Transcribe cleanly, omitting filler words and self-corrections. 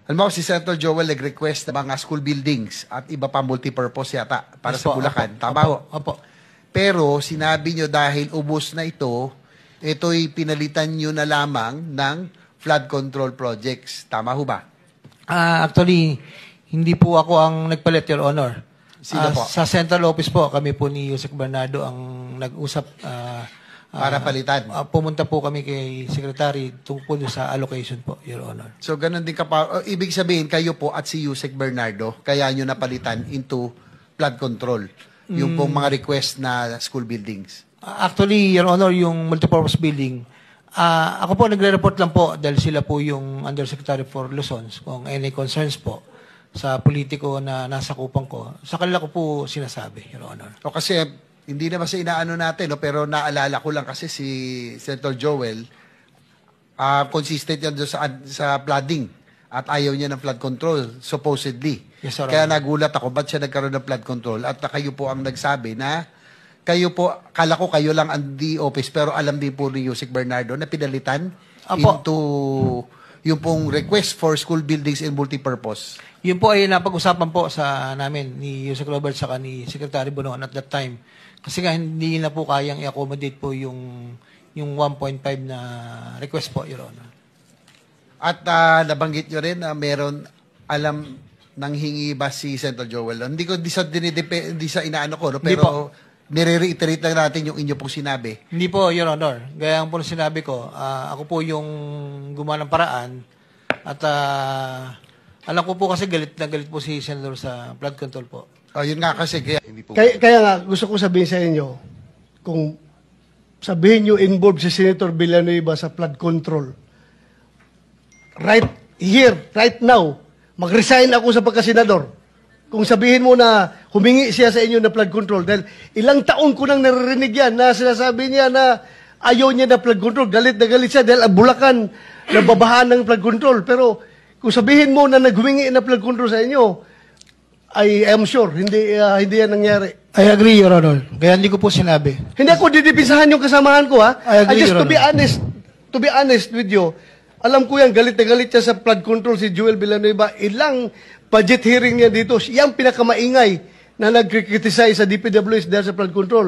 Alam mo, si Senator Joel nag-request na mga school buildings at iba pa multipurpose yata para Yes sa po, Bulacan. opo, Tama? opo. Pero sinabi nyo dahil ubos na ito'y pinalitan nyo na lamang ng flood control projects. Tama ho ba? Actually, hindi po ako ang nagpalit, Your Honor. Sino po? Sa central office po, kami po ni Yusek Bernardo ang nag-usap. Para palitan. Pumunta po kami kay Secretary tungkol sa allocation po, Your Honor. So, ganun din ibig sabihin, kayo po at si Yusek Bernardo, kaya nyo napalitan into flood control. Yung pong mga request na school buildings. Actually, Your Honor, yung multipurpose building, ako po nagre-report lang po dahil sila po yung Undersecretary for Luzon kung any concerns po sa politiko na nasa kupang ko. Sa kanila ko po sinasabi, Your Honor. O kasi, hindi naman sa inaano natin, no? Pero naalala ko lang kasi si Senator Joel, consistent yan doon sa flooding at ayaw niya ng flood control, supposedly. Yes, sir. Kaya nagulat ako, ba't siya nagkaroon ng flood control? At kayo po ang nagsabi na, kayo po, kala ko kayo lang ang office, pero alam din po ni Yusek Bernardo na pinalitan into yung pong request for school buildings and multipurpose. Yun po ay napag-usapan po sa namin ni Yusek Robert saka ni Secretary Bonoan at that time. Kasi nga hindi na po kayang i-accommodate po yung 1.5 na request po, Your Honor. At nabanggit nyo rin na meron alam nang hingi ba si Senator Joel? Hindi ko di sa inaano ko, no? Pero nire-reiterate lang natin yung inyo pong sinabi. Hindi po, Your Honor. Gaya po sinabi ko, ako po yung gumawa ng paraan at alam ko po kasi galit na galit po si Senator sa flood control po. Yun nga kasi. Kaya nga, gusto ko sabihin sa inyo, kung sabihin nyo involved si Senator Villanueva sa flood control, right here, right now, mag-resign ako sa pagkasenador. Kung sabihin mo na humingi siya sa inyo na flood control, dahil ilang taon ko nang naririnig yan na sinasabi niya na ayaw niya na flood control, galit na galit siya dahil ang Bulacan nababahaan ng flood control. Pero kung sabihin mo na naghumingi na flood control sa inyo, I am sure, hindi yan nangyari. I agree, Your Honor. Kaya hindi ko po sinabi. Hindi ako didipisahan yung kasamahan ko, ha? I agree, just Your Honor. to be honest with you, alam ko yan, galit na galit siya sa flood control si Joel Villanueva. Ilang budget hearing niya dito, siyang pinakamaingay na nag-criticize sa DPWH dahil sa flood control.